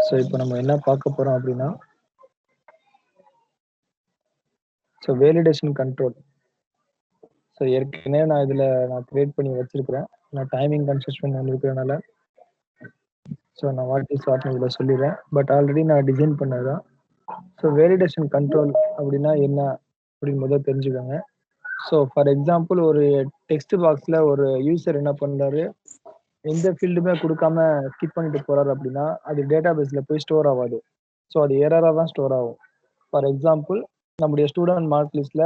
So இப்போ நம்ம என்ன பார்க்க போறோம் அப்படின்னா, ஸோ வேலிடேஷன் கண்ட்ரோல். ஸோ ஏற்கனவே நான் கிரியேட் பண்ணி வச்சிருக்கிறேன். நான் டைமிங் கன்ஸ்ட்ரக்ஷன் இருக்கிறதுனால ஸோ நான் வாட் இதில் சொல்லிடுறேன். பட் ஆல்ரெடி நான் டிசைன் பண்ணதுதான். ஸோ வேலிடேஷன் கண்ட்ரோல் அப்படின்னா என்ன அப்படின்னு முதல்ல தெரிஞ்சுக்கோங்க. ஸோ ஃபார் எக்ஸாம்பிள் ஒரு டெக்ஸ்ட் பாக்ஸில் ஒரு யூசர் என்ன பண்ணுறாரு, எந்த ஃபீல்டுமே கொடுக்காம ஸ்கிப் பண்ணிட்டு போறாரு அப்படின்னா அது டேட்டா பேஸில் போய் ஸ்டோர் ஆகாது. ஸோ அது எரராக தான் ஸ்டோர் ஆகும். ஃபார் எக்ஸாம்பிள் நம்முடைய ஸ்டூடெண்ட் மார்க் லிஸ்ட்ல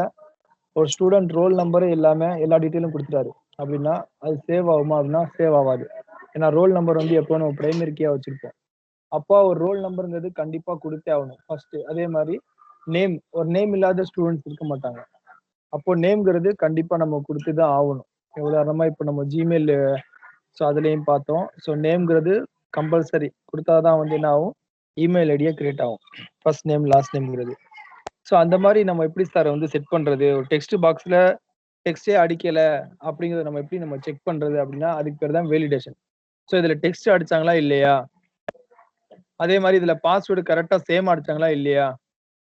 ஒரு ஸ்டூடெண்ட் ரோல் நம்பரே இல்லாமல் எல்லா டீட்டெயிலும் கொடுத்துட்டாரு அப்படின்னா அது சேவ் ஆகுமா அப்படின்னா சேவ் ஆகாது. ஏன்னா ரோல் நம்பர் வந்து எப்போ நம்ம பிரைமரி கீயா வச்சிருப்போம். அப்போ ஒரு ரோல் நம்பருங்கிறது கண்டிப்பாக கொடுத்தே ஆகணும் ஃபர்ஸ்ட். அதே மாதிரி நேம், ஒரு நேம் இல்லாத ஸ்டூடெண்ட்ஸ் இருக்க மாட்டாங்க. அப்போ நேம்ங்கிறது கண்டிப்பாக நம்ம கொடுத்து தான் ஆகணும். உதாரணமாக இப்போ நம்ம ஜிமெயில் ஸோ அதுலேயும் பார்த்தோம். ஸோ நேம்ங்கிறது கம்பல்சரி கொடுத்தாதான் வந்து என்ன ஆகும், இமெயில் ஐடியா கிரியேட் ஆகும். ஃபர்ஸ்ட் நேம் லாஸ்ட் நேம்ங்கிறது. ஸோ அந்த மாதிரி நம்ம எப்படி சார் வந்து செட் பண்ணுறது, ஒரு டெக்ஸ்ட் பாக்ஸில் டெக்ஸ்டே அடிக்கலை அப்படிங்கிறத நம்ம எப்படி நம்ம செக் பண்ணுறது அப்படின்னா அதுக்கு பேர் தான் வேலிடேஷன். ஸோ இதில் டெக்ஸ்ட் அடிச்சாங்களா இல்லையா, அதே மாதிரி இதில் பாஸ்வேர்டு கரெக்டாக சேம் அடிச்சாங்களா இல்லையா,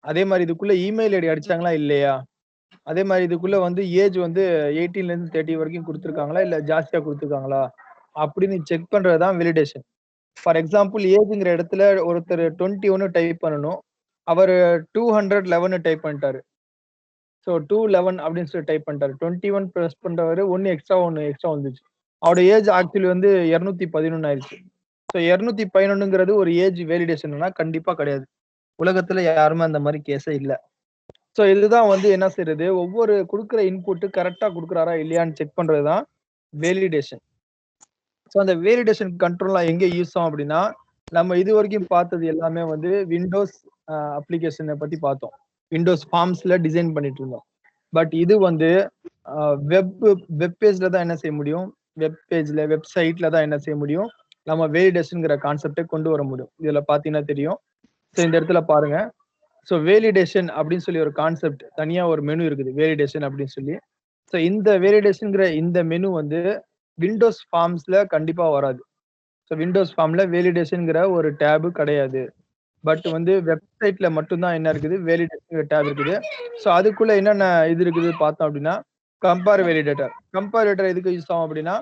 அதே மாதிரி இதுக்குள்ளே இமெயில் ஐடி அடிச்சாங்களா இல்லையா, அதே மாதிரி இதுக்குள்ள வந்து ஏஜ் வந்து 18லேருந்து 30 வரைக்கும் கொடுத்துருக்காங்களா இல்லை ஜாஸ்தியாக கொடுத்துருக்காங்களா அப்படின்னு செக் பண்ணுறது தான் வேலிடேஷன். ஃபார் எக்ஸாம்பிள் ஏஜுங்கிற இடத்துல ஒருத்தர் 21 டைப் பண்ணணும், அவர் 211 டைப் பண்ணிட்டாரு. ஸோ 211 அப்படின்னு சொல்லி டைப் பண்ணிட்டாரு. 21 ப்ரெஸ் பண்ணுறவர் ஒன்று எக்ஸ்ட்ரா வந்துச்சு. அவரோட ஏஜ் ஆக்சுவலி வந்து 211 ஆயிடுச்சு. ஸோ 211ங்கிறது ஒரு ஏஜ் வேலிடேஷன்னா கண்டிப்பாக கிடையாது. உலகத்தில் யாருமே அந்த மாதிரி கேஸே இல்லை. ஸோ இதுதான் வந்து என்ன செய்யறது, ஒவ்வொரு கொடுக்குற இன்புட்டு கரெக்டாக கொடுக்குறாரா இல்லையான்னு செக் பண்ணுறது தான் வேலிடேஷன். ஸோ அந்த வேலிடேஷன் கண்ட்ரோல்லாம் எங்கே யூஸ் ஆகும் அப்படின்னா, நம்ம இது வரைக்கும் பார்த்தது எல்லாமே வந்து விண்டோஸ் அப்ளிகேஷனை பற்றி பார்த்தோம். விண்டோஸ் ஃபார்ம்ஸில் டிசைன் பண்ணிட்டு இருந்தோம். பட் இது வந்து வெப் பேஜில் தான் என்ன செய்ய முடியும், வெப்சைட்டில் தான் என்ன செய்ய முடியும், நம்ம வேலிடேஷனுங்கிற கான்செப்டை கொண்டு வர முடியும். இதில் பார்த்தீங்கன்னா தெரியும். ஸோ இந்த இடத்துல பாருங்க. ஸோ வேலிடேஷன் அப்படின்னு சொல்லி ஒரு கான்செப்ட் தனியாக ஒரு மெனு இருக்குது, வேலிடேஷன் அப்படின்னு சொல்லி. ஸோ இந்த வேலிடேஷனுங்கிற இந்த மெனு வந்து விண்டோஸ் ஃபார்ம்ஸில் கண்டிப்பாக வராது. ஸோ விண்டோஸ் ஃபார்மில் வேலிடேஷனுங்கிற ஒரு டேபு கிடையாது. பட் வந்து வெப்சைட்டில் மட்டும்தான் என்ன இருக்குது, வேலிடேஷனுங்கிற டேப் இருக்குது. ஸோ அதுக்குள்ளே என்னென்ன இது இருக்குது பார்த்தோம் அப்படின்னா, கம்பேர் வேலிடேட்டர். கம்பேரிட்டர் எதுக்கு யூஸ் ஆகும் அப்படின்னா,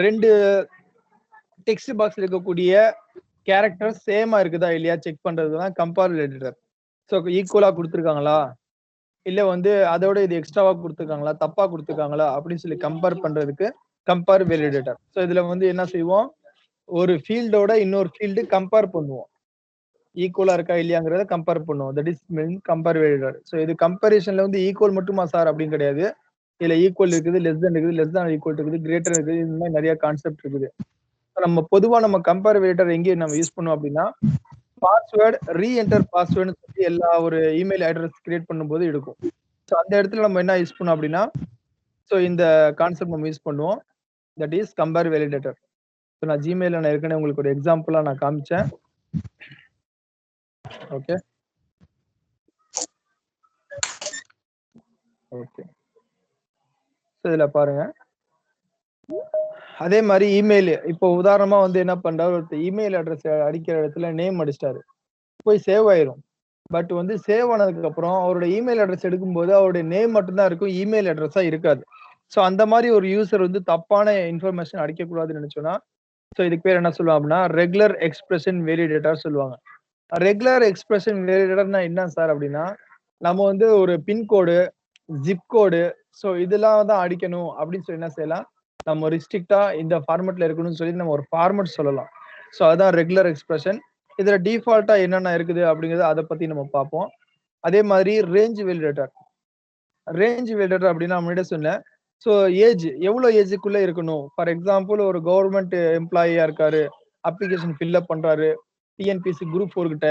2 டெக்ஸ்ட் பாக்ஸ் இருக்கக்கூடிய கேரக்டர் சேமா இருக்குதா இல்லையா செக் பண்றது தான் கம்பேர் வேலிடேட்டர். ஸோ ஈக்குவலா கொடுத்துருக்காங்களா, இல்லை வந்து அதோட இது எக்ஸ்ட்ராவா கொடுத்துருக்காங்களா, தப்பா கொடுத்துருக்காங்களா அப்படின்னு சொல்லி கம்பேர் பண்றதுக்கு கம்பேர் வேலிடேட்டர். ஸோ இதுல வந்து என்ன செய்வோம், ஒரு ஃபீல்டோட இன்னொரு ஃபீல்டு கம்பேர் பண்ணுவோம், ஈக்குவலா இருக்கா இல்லையாங்கிறத கம்பேர் பண்ணுவோம். That is mean compare validator. So இது கம்பேரிஷன்ல வந்து ஈக்குவல் மட்டுமா சார் அப்படின்னு கிடையாது. இதுல ஈக்குவல் இருக்குது, லெஸ் தேன் இருக்குது, லெஸ் தேன் ஈக்குவல் இருக்குது, கிரேட்டர் இருக்குது, இந்த மாதிரி நிறைய கான்செப்ட் இருக்குது. நம்ம பொதுவா நம்ம கம்பேர் வேலிடேட்டர் எங்கே நம்ம யூஸ் பண்ணுவோம் அப்படின்னா, பாஸ்வேர்டு ரீஎன்டர் பாஸ்வேர்டுன்னு சொல்லி எல்லா ஒரு இமெயில் அட்ரஸ் கிரியேட் பண்ணும்போது எடுக்கும். ஸோ அந்த இடத்துல நம்ம என்ன யூஸ் பண்ணோம் அப்படின்னா, ஸோ இந்த கான்செப்ட் நம்ம யூஸ் பண்ணுவோம். That is compare validator. So நான் ஜிமெயிலில் நான் ஏற்கனவே உங்களுக்கு ஒரு எக்ஸாம்பிளாக நான் காமிச்சேன். Okay okay. ஸோ இதில் பாருங்க. அதே மாதிரி இமெயில், இப்போ உதாரணமாக வந்து என்ன பண்ணுறாரு, ஒருத்தர் இமெயில் அட்ரஸ் அடிக்கிற இடத்துல நேம் அடிச்சிட்டாரு, போய் சேவ் ஆயிரும். பட் வந்து சேவ் ஆனதுக்கு அப்புறம் அவரோட இமெயில் அட்ரஸ் எடுக்கும்போது அவருடைய நேம் மட்டும்தான் இருக்கும், இமெயில் அட்ரஸா இருக்காது. ஸோ அந்த மாதிரி ஒரு யூசர் வந்து தப்பான இன்ஃபர்மேஷன் அடிக்கக்கூடாதுன்னு நினைச்சோன்னா, ஸோ இதுக்கு பேர் என்ன சொல்லுவாங்க அப்படின்னா ரெகுலர் எக்ஸ்பிரஷன் வேலிடேட்டர் சொல்லுவாங்க. ரெகுலர் எக்ஸ்பிரஷன் வேலிடேட்டர்னா என்ன சார் அப்படின்னா, நம்ம வந்து ஒரு பின்கோடு, ஜிப் கோடு, ஸோ இதெல்லாம் தான் அடிக்கணும் அப்படின்னு சொல்லி என்ன செய்யலாம், நம்ம ரிஸ்ட்ரிக்டா இந்த ஃபார்மெட்ல இருக்கணும்னு சொல்லி நம்ம ஒரு ஃபார்மெட் சொல்லலாம். ஸோ அதுதான் ரெகுலர் எக்ஸ்பிரஷன். இதுல டிஃபால்ட்டா என்னென்ன இருக்குது அப்படிங்கிறத அதை பத்தி நம்ம பார்ப்போம். அதே மாதிரி ரேஞ்ச் வேலிடேட்டர். ரேஞ்ச் வேலிடேட்டர் அப்படின்னா முன்னாடியே சொன்னேன். ஸோ ஏஜ் எவ்வளோ ஏஜுக்குள்ள இருக்கணும். ஃபார் எக்ஸாம்பிள் ஒரு கவர்மெண்ட் எம்ப்ளாயியா இருக்காரு, அப்ளிகேஷன் ஃபில்அப் பண்றாரு, டிஎன்பிஎஸ்சி குரூப் 4 கிட்ட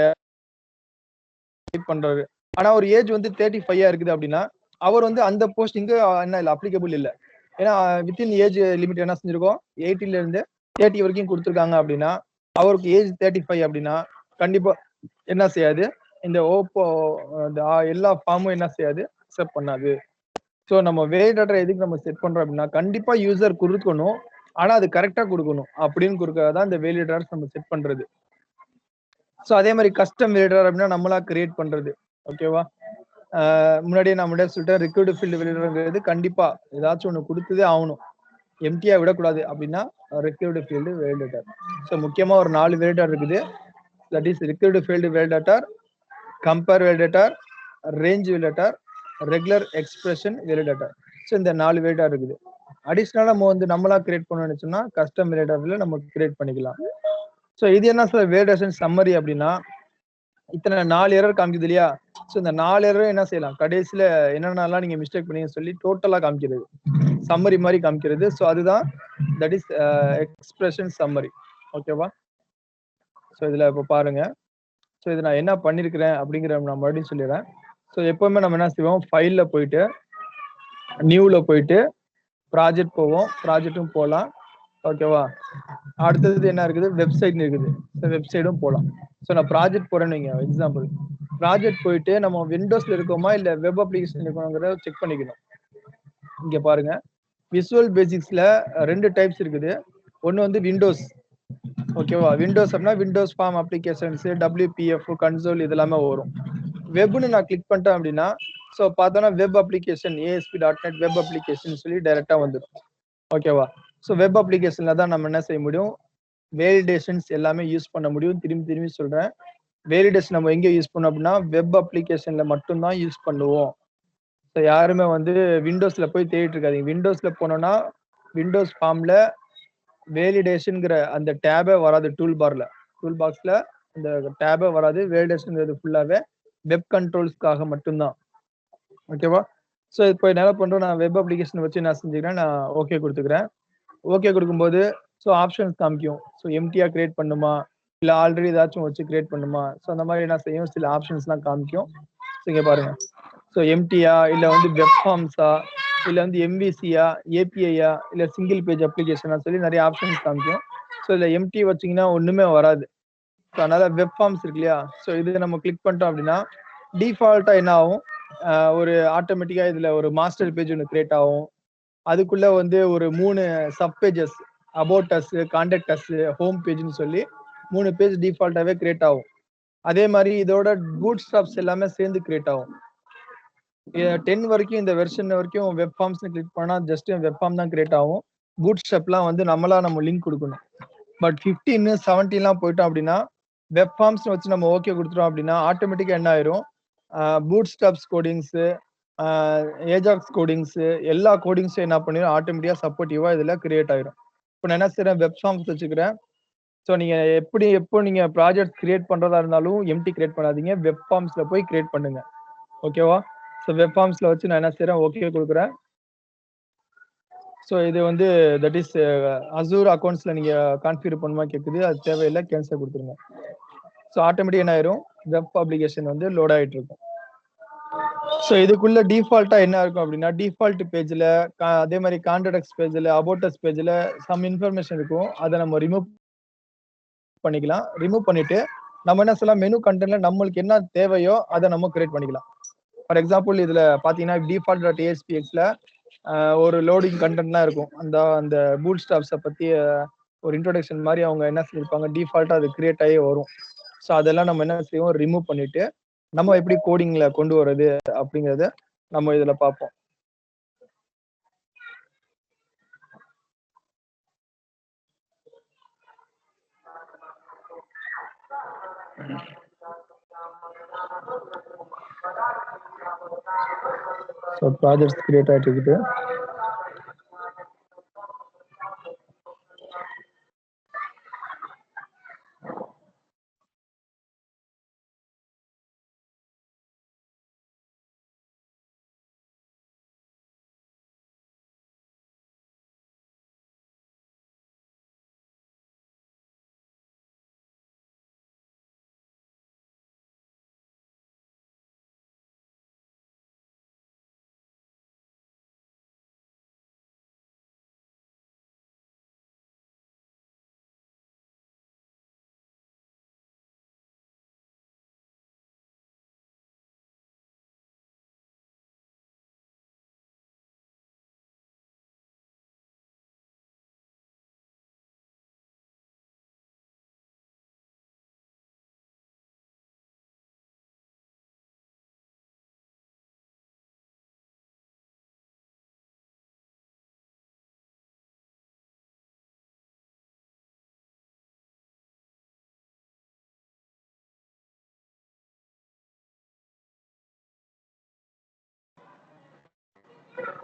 டைப் பண்றாரு, ஆனா ஒரு ஏஜ் வந்து 35 இருக்குது அப்படின்னா அவர் வந்து அந்த போஸ்டிங்கு என்ன இல்லை, அப்ளிகபிள் இல்லை. ஏன்னா வித்தின் ஏஜ் லிமிட் என்ன செஞ்சிருக்கோம், 18ல இருந்து 30 வரைக்கும் கொடுத்துருக்காங்க அப்படின்னா அவருக்கு ஏஜ் 35 அப்படின்னா கண்டிப்பா என்ன செய்யாது, இந்த ஓப்போ எல்லா ஃபார்மும் என்ன செய்யாது, அக்செப்ட் பண்ணாது. ஸோ நம்ம வேலிடேட்டர் எதுக்கு நம்ம செட் பண்றோம் அப்படின்னா கண்டிப்பா யூசர் கொடுக்கணும், ஆனா அது கரெக்டா கொடுக்கணும் அப்படின்னு கொடுக்கறதா தான் இந்த வேலிடேட்டர்ஸ் நம்ம செட் பண்றது. ஸோ அதே மாதிரி கஸ்டம் வேலிடேட்டர் அப்படின்னா நம்மளா கிரியேட் பண்றது. ஓகேவா? முன்னாடியே நான் முன்னாடியே சொல்லிட்டேன், ரிக்வர்டு ஃபீல்டு வேலிடேட்டர்ங்கிறது கண்டிப்பா ஏதாச்சும் ஒன்று கொடுத்ததே ஆகணும், எம்டியா விடக்கூடாது அப்படின்னா ரிக்வர்டு ஃபீல்டு வேலிடேட்டர். ஸோ முக்கியமா ஒரு 4 வேலிடேட்டர் இருக்குது. That is required field validator, compare validator, range validator, regular expression validator. So இந்த 4 வேலிடேட்டர் இருக்குது. அடிஷனலா நம்ம வந்து நம்மளா கிரியேட் பண்ணணும்னு நினைச்சோம்னா கஸ்டம் வேலிடேட்டர்ல நம்ம கிரியேட் பண்ணிக்கலாம். ஸோ இது என்ன சார் வேலிடேஷன் சம்மரி அப்படின்னா, இத்தனை 4 எரர் காமிக்குது இல்லையா? ஸோ இந்த 4 எரரும் என்ன செய்யலாம், கடைசியில என்னென்னலாம் நீங்க மிஸ்டேக் பண்ணீங்கன்னு சொல்லி டோட்டலா காமிக்கிறது, சம்மரி மாதிரி காமிக்கிறது. ஸோ அதுதான் தட் இஸ் எக்ஸ்பிரஷன் சம்மரி. ஓகேவா? ஸோ இதுல இப்போ பாருங்க. ஸோ இது நான் என்ன பண்ணிருக்கிறேன் அப்படிங்கிற நான் மறுபடியும் சொல்லிடுறேன். ஸோ எப்பவுமே நம்ம என்ன செய்வோம், ஃபைல்ல போயிட்டு நியூல போயிட்டு ப்ராஜெக்ட் போவோம், ப்ராஜெக்ட்டும் போகலாம். ஓகேவா? அடுத்தது என்ன இருக்குது, வெப்சைட் இருக்குது. வெப்சைடும் போகலாம். ஸோ நான் ப்ராஜெக்ட் போறேன்னு வைங்க, எக்ஸாம்பிள் ப்ராஜெக்ட் போயிட்டு நம்ம விண்டோஸ்ல இருக்கோமா இல்ல வெப் அப்ளிகேஷன் இருக்கோங்கிறத செக் பண்ணிக்கணும். இங்க பாருங்க, விசுவல் பேசிக்ஸ்ல 2 டைப்ஸ் இருக்குது. ஒன்னு வந்து விண்டோஸ். ஓகேவா? விண்டோஸ் அப்படின்னா windows form applications, WPF, console இதெல்லாமே வரும். வெப்னு நான் கிளிக் பண்ணிட்டேன் அப்படின்னா, ஸோ பார்த்தோன்னா web application ASP.NET web application சொல்லி டைரக்டா வந்துடும். ஓகேவா? ஸோ வெப் அப்ளிகேஷன்ல தான் நம்ம என்ன செய்ய முடியும், வேலிடேஷன்ஸ் எல்லாமே யூஸ் பண்ண முடியும். திரும்பி திரும்பி சொல்றேன், வேலிடேஷன் நம்ம எங்க யூஸ் பண்ணோம் அப்படின்னா வெப் அப்ளிகேஷன்ல மட்டும் தான் யூஸ் பண்ணுவோம். ஸோ யாருமே வந்து விண்டோஸ்ல போய் தேடிட்டு இருக்காதீங்க. விண்டோஸ்ல போனோம்னா விண்டோஸ் ஃபார்ம்ல வேலிடேஷன்ங்கிற அந்த டேபே வராது. டூல் பாக்ஸ்ல அந்த டேபே வராது. வேலிடேஷன்ங்கிறது ஃபுல்லாவே வெப் கண்ட்ரோல்ஸ்க்காக மட்டும்தான். ஓகேவா? ஸோ இப்போ என்ன பண்றோம், நான் வெப் அப்ளிகேஷன் வச்சு நான் செஞ்சுக்கிறேன், நான் ஓகே கொடுத்துக்கிறேன். ஓகே கொடுக்கும்போது ஸோ ஆப்ஷன்ஸ் காமிக்கும். ஸோ எம்டியா கிரியேட் பண்ணுமா இல்ல ஆல்ரெடி ஏதாச்சும் வச்சு கிரியேட் பண்ணுமா, ஸோ அந்த மாதிரி என்ன செய்யும், சில ஆப்ஷன்ஸ்லாம் காமிக்கும். ஸோ இங்க பாருங்க, ஸோ எம்டியா இல்ல வந்து வெப் ஃபார்ம்ஸா இல்ல வந்து எம்விசியா ஏபிஐயா இல்ல சிங்கிள் பேஜ் அப்ளிகேஷனா சொல்லி நிறைய ஆப்ஷன்ஸ் காமிக்கும். ஸோ இதுல எம்டி வச்சீங்கன்னா ஒண்ணுமே வராது. ஸோ அதனால வெப் ஃபார்ம்ஸ் இருக்கு இல்லையா, ஸோ இது நம்ம கிளிக் பண்ணிட்டோம் அப்படின்னா டிஃபால்ட்டா என்ன ஆகும், ஒரு ஆட்டோமேட்டிக்கா இதுல ஒரு மாஸ்டர் பேஜ் ஒன்று கிரியேட் ஆகும். அதுக்குள்ள வந்து ஒரு 3 sub pages, about us, contact us, home பேஜ்னு சொல்லி 3 பேஜ் டிஃபால்ட்டாவே கிரியேட் ஆகும். அதே மாதிரி இதோட பூட் ஸ்ட்ராப்ஸ் எல்லாமே சேர்ந்து கிரியேட் ஆகும். 10 வரைக்கும் இந்த வெர்ஷன் வரைக்கும் வெப் ஃபார்ம்ஸ் கிளிக் பண்ணா ஜஸ்ட் வெப் ஃபார்ம் தான் கிரியேட் ஆகும். பூட் ஸ்ட்ராப்லாம் வந்து நம்ம லிங்க் கொடுக்கணும். பட் 15 17லாம் போயிட்டோம் அப்படின்னா வெப் ஃபார்ம்ஸ் வச்சு நம்ம ஓகே கொடுத்துட்டோம் அப்படின்னா ஆட்டோமேட்டிக்கா என்ன ஆயிரும், boot straps codings, Ajax codings எல்லா கோடிங்ஸும் என்ன பண்ணிடும், ஆட்டோமேட்டிக்கா சப்போர்ட்டிவா இதுல கிரியேட் ஆயிரும். இப்போ நான் என்ன செய்யறேன், வெப் ஃபார்ம்ஸ் வச்சுக்கிறேன். ஸோ நீங்க எப்போ நீங்க ப்ராஜெக்ட் கிரியேட் பண்றதா இருந்தாலும் எம்டி கிரியேட் பண்ணாதீங்க, வெப் ஃபார்ம்ஸ்ல போய் கிரியேட் பண்ணுங்க. ஓகேவா? ஸோ வெப் ஃபார்ம்ஸ்ல வச்சு நான் என்ன செய்யறேன், ஓகே கொடுக்குறேன். ஸோ இது வந்து தட் இஸ் அசூர் அக்கௌண்ட்ஸ்ல நீங்க கான்ஃபிகர் பண்ணுமா கேட்குது, அது தேவையில்லை, கேன்சல் கொடுத்துருங்க. ஸோ ஆட்டோமேட்டிக் என்ன ஆயிரும், வெப் அப்ளிகேஷன் வந்து லோட் ஆயிட்டு இருக்கும். ஸோ இதுக்குள்ள டிஃபால்ட்டா என்ன இருக்கும் அப்படின்னா, டிஃபால்ட் பேஜ்ல அதே மாதிரி கான்டாக்ட்ஸ் பேஜ்ல அபவுட்டஸ் பேஜ்ல சம் இன்ஃபர்மேஷன் இருக்கும். அதை நம்ம ரிமூவ் பண்ணிக்கலாம். ரிமூவ் பண்ணிட்டு நம்ம என்ன சொல்லலாம், மெனு கண்டென்ட்ல நம்மளுக்கு என்ன தேவையோ அதை நம்ம கிரியேட் பண்ணிக்கலாம். ஃபார் எக்ஸாம்பிள் இதுல பாத்தீங்கன்னா default.aspxல ஒரு லோடிங் கண்டென்ட்லாம் இருக்கும். அந்த பூட் ஸ்ட்ராப்ஸை பத்தி ஒரு இன்ட்ரோடக்ஷன் மாதிரி அவங்க என்ன சொல்லியிருப்பாங்க, டிஃபால்ட்டா அது கிரியேட் ஆகி வரும். ஸோ அதெல்லாம் நம்ம என்ன செய்வோம், ரிமூவ் பண்ணிட்டு நம்ம எப்படி கோடிங்ல கொண்டு வர்றது அப்படிங்கறத நம்ம இதுல பார்ப்போம். ஸோ ப்ராஜெக்ட்ஸ் கிரியேட் ஆகிட்டு இருக்குது.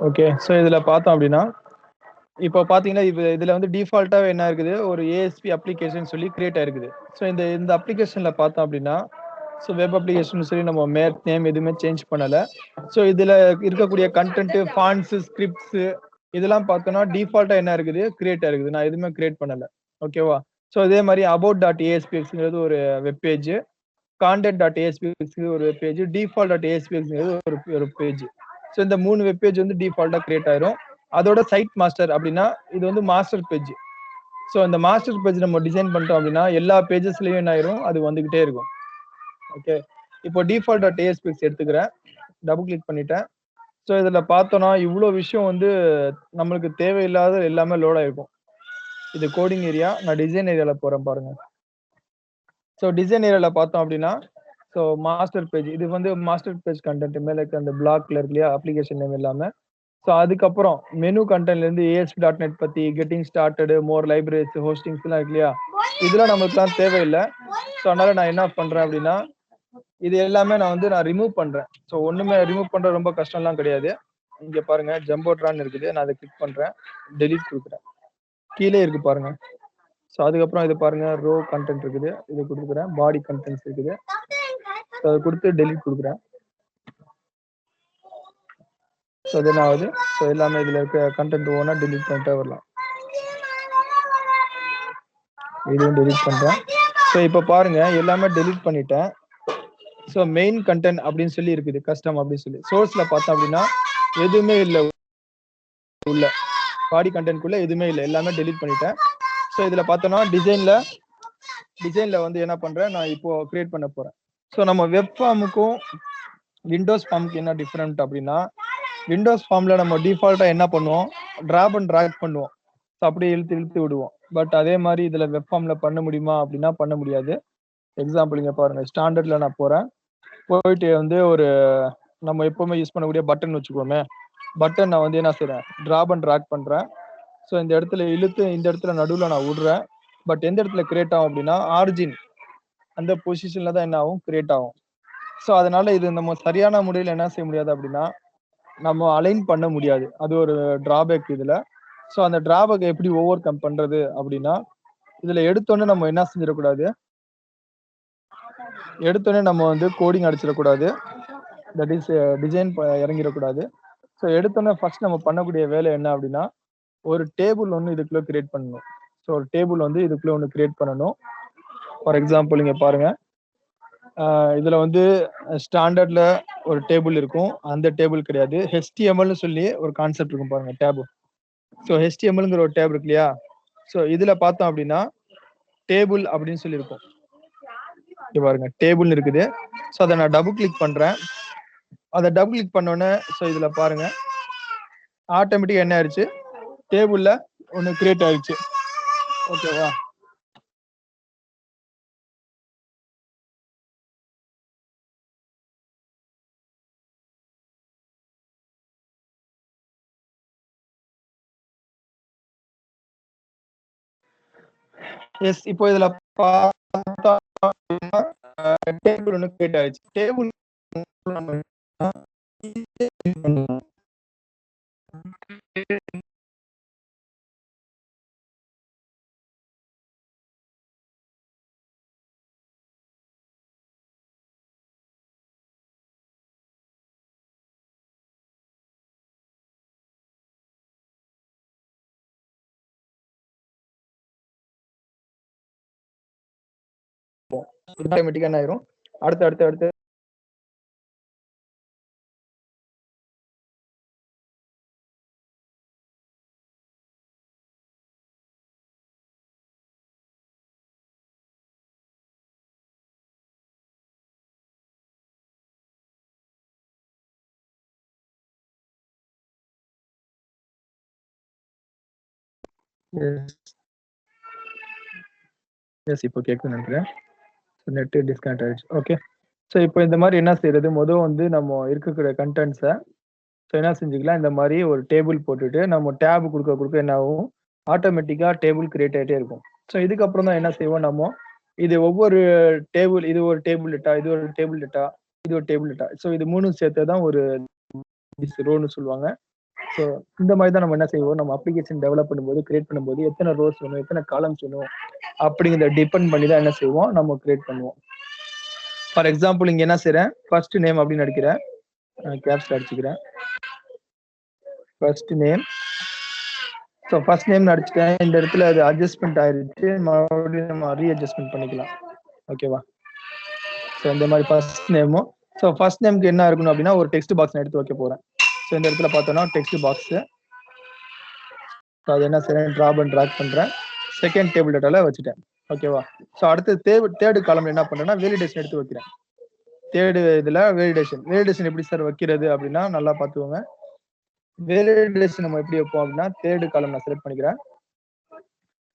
ஓகே. ஸோ இதுல பார்த்தோம் அப்படின்னா, இப்போ பார்த்தீங்கன்னா, இதுல வந்து டிஃபால்ட்டாவே என்ன இருக்குது, ஒரு ஏஎஸ்பி அப்ளிகேஷன் சொல்லி கிரியேட் ஆயிருக்குது. ஸோ இந்த அப்ளிகேஷன்ல பார்த்தோம் அப்படின்னா, ஸோ வெப் அப்ளிகேஷன் சொல்லி நம்ம நேம் எதுவுமே சேஞ்ச் பண்ணல. ஸோ இதுல இருக்கக்கூடிய கன்டென்ட், ஃபாண்ட்ஸ், ஸ்கிரிப்ட்ஸ் இதெல்லாம் பார்த்தோம்னா டிஃபால்ட்டா என்ன இருக்குது, கிரியேட் ஆயிருக்குது. நான் எதுவுமே கிரியேட் பண்ணல. ஓகேவா? ஸோ இதே மாரி about.aspxங்கிறது ஒரு வெப் பேஜ். content.aspx ஒரு பேஜ், default.aspxங்கிறது ஒரு பேஜ். ஸோ இந்த 3 வெப் பேஜ் வந்து டிஃபால்ட்டா கிரியேட் ஆயிரும். அதோட சைட் மாஸ்டர் அப்படின்னா இது வந்து மாஸ்டர் பேஜ். ஸோ இந்த மாஸ்டர் பேஜ் நம்ம டிசைன் பண்ணிட்டோம் அப்படின்னா எல்லா பேஜஸ்லயும் என்ன ஆயிரும், அது வந்துகிட்டே இருக்கும். ஓகே. இப்போ default.aspx எடுத்துக்கிறேன். டபுள் கிளிக் பண்ணிட்டேன். ஸோ இதுல பார்த்தோம்னா இவ்வளோ விஷயம் வந்து நம்மளுக்கு தேவையில்லாத எல்லாமே லோட் ஆயிருக்கும். இது கோடிங் ஏரியா. நான் டிசைன் ஏரியால போறேன் பாருங்க. ஸோ டிசைன் ஏரியால பார்த்தோம் அப்படின்னா, ஸோ மாஸ்டர் பேஜ் இது வந்து மாஸ்டர் பேஜ் கண்டென்ட் மேல இருக்க அந்த பிளாக்ல இருக்கு இல்லையா, அப்ளிகேஷன் நேம் இல்லாம. ஸோ அதுக்கப்புறம் மெனு கண்டென்ட்ல இருந்து ASP.NET பத்தி, கெட்டிங் ஸ்டார்டட், மோர் லைப்ரரிஸ், ஹோஸ்டிங்ஸ் எல்லாம் இருக்கு இல்லையா, இதெல்லாம் நம்மளுக்குலாம் தேவையில்லை. ஸோ அதனால நான் என்ன பண்றேன் அப்படின்னா, இது எல்லாமே நான் ரிமூவ் பண்றேன். ஸோ ஒண்ணுமே ரிமூவ் பண்றது ரொம்ப கஷ்டம்லாம் கிடையாது. இங்க பாருங்க ஜம்போட்ரான் இருக்குது. நான் அதை கிளிக் பண்றேன். டெலீட் கொடுக்குறேன். கீழே இருக்கு பாருங்க. ஸோ அதுக்கப்புறம் இது பாருங்க ரோ கண்டென்ட் இருக்குது. இது கொடுக்குறேன். பாடி கண்டென்ட்ஸ் இருக்குது. ஸோ அதை கொடுத்து டெலீட் கொடுக்குறேன். ஸோ இது என்ன ஆகுது, ஸோ எல்லாமே இதுல இருக்க கண்டென்ட் ஒவ்வொன்றா டெலீட் பண்ணிட்டே வரலாம். இதுவும் டெலீட் பண்றேன். ஸோ இப்போ பாருங்க எல்லாமே டெலீட் பண்ணிட்டேன். ஸோ மெயின் கண்டென்ட் அப்படின்னு சொல்லி இருக்குது, கஸ்டம் அப்படின்னு சொல்லி. சோர்ஸ்ல பார்த்தோம் அப்படின்னா எதுவுமே இல்லை, உள்ள பாடி கண்டென்ட்குள்ள எதுவுமே இல்லை, எல்லாமே டெலீட் பண்ணிட்டேன். ஸோ இதுல பார்த்தோம்னா டிசைன்ல வந்து என்ன பண்றேன், நான் இப்போ கிரியேட் பண்ண போறேன். ஸோ நம்ம வெப் ஃபார்முக்கும் விண்டோஸ் ஃபார்முக்கு என்ன டிஃபரெண்ட் அப்படின்னா, விண்டோஸ் ஃபார்ம்ல நம்ம டிஃபால்ட்டா என்ன பண்ணுவோம், டிராப் அண்ட் டிராக் பண்ணுவோம். ஸோ அப்படியே இழுத்து விடுவோம். பட் அதே மாதிரி இதுல வெப் ஃபார்ம்ல பண்ண முடியுமா அப்படின்னா பண்ண முடியாது. எக்ஸாம்பிள் இங்க பாருங்க, ஸ்டாண்டர்ட்ல நான் போறேன். போயிட்டு வந்து ஒரு நம்ம எப்பவுமே யூஸ் பண்ணக்கூடிய பட்டன் வச்சுக்கோமே, பட்டன் நான் வந்து என்ன செய்றேன், டிராப் அண்ட் டிராக் பண்றேன். ஸோ இந்த இடத்துல இழுத்து இந்த இடத்துல நடுவில் நான் விடுறேன். பட் எந்த இடத்துல கிரியேட் ஆகும் அப்படின்னா ஆரிஜின் அந்த பொசிஷன்ல தான் என்ன ஆகும், கிரியேட் ஆகும். ஸோ அதனால இது நம்ம சரியான முறையில் என்ன செய்ய முடியாது அப்படின்னா நம்ம அலைன் பண்ண முடியாது. அது ஒரு டிராபேக் இதுல. ஸோ அந்த டிராபேக் எப்படி ஓவர் கம் பண்றது அப்படின்னா, இதுல எடுத்தோன்னே நம்ம என்ன செஞ்சிடக்கூடாது, எடுத்தோன்னே நம்ம வந்து கோடிங் அடிச்சிடக்கூடாது. தட் இஸ் டிசைன் இறங்கிடக்கூடாது. ஸோ எடுத்தோன்னே ஃபர்ஸ்ட் நம்ம பண்ணக்கூடிய வேலை என்ன அப்படின்னா, ஒரு டேபிள் ஒன்று இதுக்குள்ள கிரியேட் பண்ணணும். ஸோ ஒரு டேபிள் வந்து இதுக்குள்ள ஒன்று கிரியேட் பண்ணணும். ஃபார் எக்ஸாம்பிள் இங்க பாருங்க, இதுல வந்து ஸ்டாண்டர்ட்ல ஒரு டேபிள் இருக்கும். அந்த டேபிள் கிடையாது, HTML சொல்லி ஒரு கான்செப்ட் இருக்கும் பாருங்க, டேப். ஸோ HTMLங்கிற ஒரு டேப் இருக்கு இல்லையா, ஸோ இதுல பார்த்தோம் அப்படின்னா டேபிள் அப்படின்னு சொல்லி இருக்கும். இங்க பாருங்க டேபிள் இருக்குது. ஸோ அதை நான் டபுள் கிளிக் பண்றேன். அதை டபுள் கிளிக் பண்ணோன்னே ஸோ இதுல பாருங்க ஆட்டோமேட்டிக்கா என்ன ஆயிடுச்சு, டேபிள்ல ஒன்று கிரியேட் ஆயிடுச்சு. ஓகேவா? எஸ், இப்போ இதுல பார்த்தா டேபிள் ஒன்று கிரியேட் ஆயிடுச்சு. டேபிள் ஆட்டோமேட்டிக்கா என்ன ஆயிரும், அடுத்து அடுத்து அடுத்து எஸ் இப்போ கேட்குன்னு நினைக்கிறேன். நெட் டிஸ்கனெக்ட் ஆயிடுச்சு. ஓகே. ஸோ இப்போ இந்த மாதிரி என்ன செய்யறது, முதல் வந்து நம்ம இருக்கக்கூடிய கண்டென்ட்ஸை ஸோ என்ன செஞ்சுக்கலாம், இந்த மாதிரி ஒரு டேபிள் போட்டுட்டு நம்ம டேப் கொடுக்க என்ன ஆகும், ஆட்டோமேட்டிக்கா டேபிள் கிரியேட் ஆகிட்டே இருக்கும். ஸோ இதுக்கப்புறம் தான் என்ன செய்வோம், நம்ம இது ஒவ்வொரு டேபிள், இது ஒரு டேபிள் டேட்டா, இது ஒரு டேபிள் டேட்டா, இது ஒரு டேபிள் டேட்டா. ஸோ இது மூணும் சேர்த்து தான் ஒரு ரோன்னு சொல்லுவாங்க. ஸோ இந்த மாதிரி தான் நம்ம என்ன செய்வோம், நம்ம அப்ளிகேஷன் டெவலப் பண்ணும்போது கிரியேட் பண்ணும்போது எத்தனை ரோஸ் வேணும் எத்தனை காலம்ஸ் வேணும் அப்படிங்கிறத டிபெண்ட் பண்ணி தான் என்ன செய்வோம் நம்ம கிரியேட் பண்ணுவோம். ஃபார் எக்ஸாம்பிள் இங்க என்ன செய்யறேன், ஃபர்ஸ்ட் நேம் அப்படின்னு அடிக்கிறேன், கேப்ஸ்ல அடிச்சுக்கிறேன் first name. So first name அடிச்சுட்டேன். இந்த இடத்துல அது அட்ஜஸ்ட்மெண்ட் ஆயிடுச்சு, மறுபடியும் நம்ம ரீஅட்ஜஸ்ட்மெண்ட் பண்ணிக்கலாம். ஓகேவா? ஸோ இந்த மாதிரி ஃபர்ஸ்ட் நேமும். ஸோ ஃபர்ஸ்ட் நேமுக்கு என்ன இருக்கணும் அப்படின்னா ஒரு டெக்ஸ்ட் பாக்ஸ் எடுத்து வைக்க போறேன். ஸோ இந்த இடத்துல பார்த்தோம்னா டெக்ஸ்ட் பாக்ஸ். ஸோ அது என்ன செய்யறேன், டிராப் அண்ட் ட்ராக் பண்றேன், செகண்ட் டேபிள் டேட்டால வச்சுட்டேன். ஓகேவா? ஸோ அடுத்து தேர்டு காலம்ல என்ன பண்றேன்னா வேலிடேஷன் எடுத்து வைக்கிறேன். தேர்டு இதுல வேலிடேஷன் எப்படி சார் வைக்கிறது அப்படின்னா நல்லா பார்த்துக்கோங்க. வேலிடேஷன் நம்ம எப்படி வைப்போம் அப்படின்னா தேர்டு காலம் நான் செலக்ட் பண்ணிக்கிறேன்.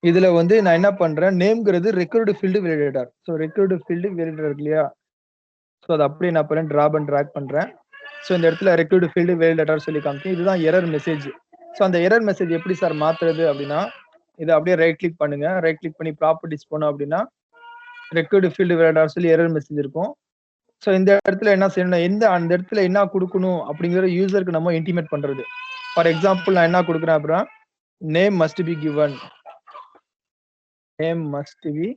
இதுல வந்து நான் என்ன பண்றேன், நேம்ங்கிறது required field validator. So required field validator இருக்கு இல்லையா, ஸோ அது அப்படியே நான் பண்ணேன், டிராப் அண்ட் ட்ராக் பண்றேன். ஸோ இந்த இடத்துல ரெக்ரூட் ஃபீல்டு வேலிடேட்டர் சொல்லி காமிக்கும். இதுதான் எரர் மெசேஜ். ஸோ அந்த எரர் மெசேஜ் எப்படி சார் மாத்துறது அப்படின்னா இதை அப்படியே ரைட் கிளிக் பண்ணுங்க. ரைட் கிளிக் பண்ணி ப்ராப்பர்ட்டிஸ் போனோம் அப்படின்னா ரெக்ரூட் ஃபீல்டு வேலிடேட்டர் சொல்லி எரர் மெசேஜ் இருக்கும். ஸோ இந்த இடத்துல என்ன செய்யணும், அந்த இடத்துல என்ன கொடுக்கணும் அப்படிங்கிற யூசருக்கு நம்ம இன்டிமேட் பண்றது. ஃபார் எக்ஸாம்பிள் நான் என்ன கொடுக்குறேன் அப்படின்னா name must be given, name must be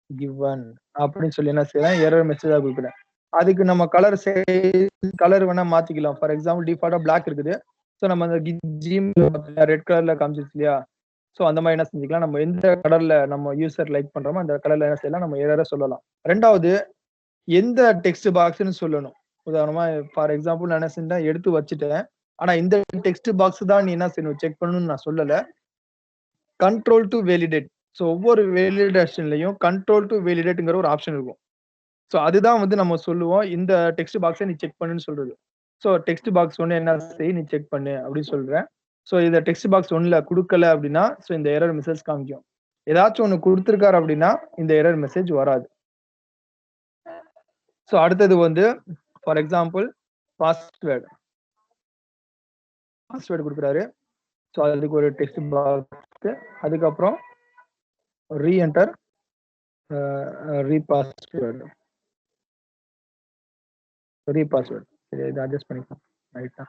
given அப்படின்னு சொல்லி என்ன செய்யறேன், எரர் மெசேஜா கொடுக்குறேன். அதுக்கு நம்ம கலர் வேணா மாத்திக்கலாம். ஃபார் எக்ஸாம்பிள் டிஃபால்ட்டா பிளாக் இருக்குது. ஸோ நம்ம அந்த ரெட் கலர்ல காமிச்சிச்சு இல்லையா, ஸோ அந்த மாதிரி என்ன செஞ்சுக்கலாம், நம்ம எந்த கலர்ல நம்ம யூசர் லைக் பண்றோமோ அந்த கலர்ல என்ன செய்யலாம், நம்ம எரரை சொல்லலாம். ரெண்டாவது எந்த டெக்ஸ்ட் பாக்ஸ்ன்னு சொல்லணும். உதாரணமா ஃபார் எக்ஸாம்பிள் நான் என்ன செஞ்சேன், எடுத்து வச்சுட்டேன், ஆனா இந்த டெக்ஸ்ட் பாக்ஸ் தான் நீ என்ன செய்யணும் செக் பண்ணணும்னு நான் சொல்லல. Control to validate. ஸோ ஒவ்வொரு வேலிடேஷன்லையும் கண்ட்ரோல் டு வேலிடேட்ங்கிற ஒரு ஆப்ஷன் இருக்கும். ஸோ அதுதான் வந்து நம்ம சொல்லுவோம் இந்த டெக்ஸ்ட் பாக்ஸை நீ செக் பண்ணுன்னு சொல்றது. ஸோ டெக்ஸ்ட் பாக்ஸ் ஒன்று என்ன செய் நீ செக் பண்ணு அப்படின்னு சொல்றேன். ஸோ இந்த டெக்ஸ்ட் பாக்ஸ் ஒன்றுல கொடுக்கல அப்படின்னா ஸோ இந்த எரர் மெசேஜ் காமிக்கும். ஏதாச்சும் ஒன்று கொடுத்துருக்காரு அப்படின்னா இந்த எரர் மெசேஜ் வராது. ஸோ அடுத்தது வந்து ஃபார் எக்ஸாம்பிள் பாஸ்வேர்டு கொடுக்குறாரு. ஸோ அதுக்கு ஒரு டெக்ஸ்ட் பாக்ஸ், அதுக்கப்புறம் ரீஎன்டர் ரீபாஸ்வேர்டு சரி இதை அட்ஜஸ்ட் பண்ணிக்கலாம் ரைட்டா.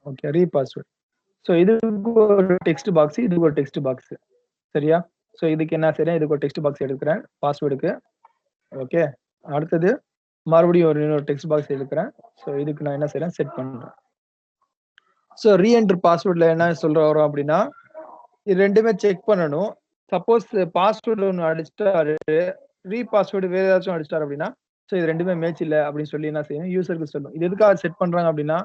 ஓகே ரீபாஸ்வேர்டு. ஸோ இதுக்கு ஒரு டெக்ஸ்ட் பாக்ஸ், இதுக்கு ஒரு டெக்ஸ்ட் பாக்ஸ் சரியா. ஸோ இதுக்கு என்ன செய்யறேன், இதுக்கு ஒரு டெக்ஸ்ட் பாக்ஸ் எடுக்கிறேன் பாஸ்வேர்டுக்கு. ஓகே அடுத்தது மறுபடியும் இன்னொரு டெக்ஸ்ட் பாக்ஸ் எடுக்கிறேன். ஸோ இதுக்கு நான் என்ன செய்யறேன், செட் பண்றேன். ஸோ ரீஎன்டர் பாஸ்வேர்ட்ல என்ன சொல்ற வரும் அப்படின்னா இது ரெண்டுமே செக் பண்ணணும். சப்போஸ் பாஸ்வேர்டு ஒன்று அடிச்சிட்டாரு, ரீபாஸ்வேர்டு வேற ஏதாச்சும் அடிச்சிட்டாரு அப்படின்னா ஸோ இது ரெண்டுமே மேட்ச் இல்லை அப்படின்னு சொல்லி என்ன செய்யணும், யூசருக்கு சொல்லணும். இது எதுக்காக செட் பண்றாங்க அப்படின்னா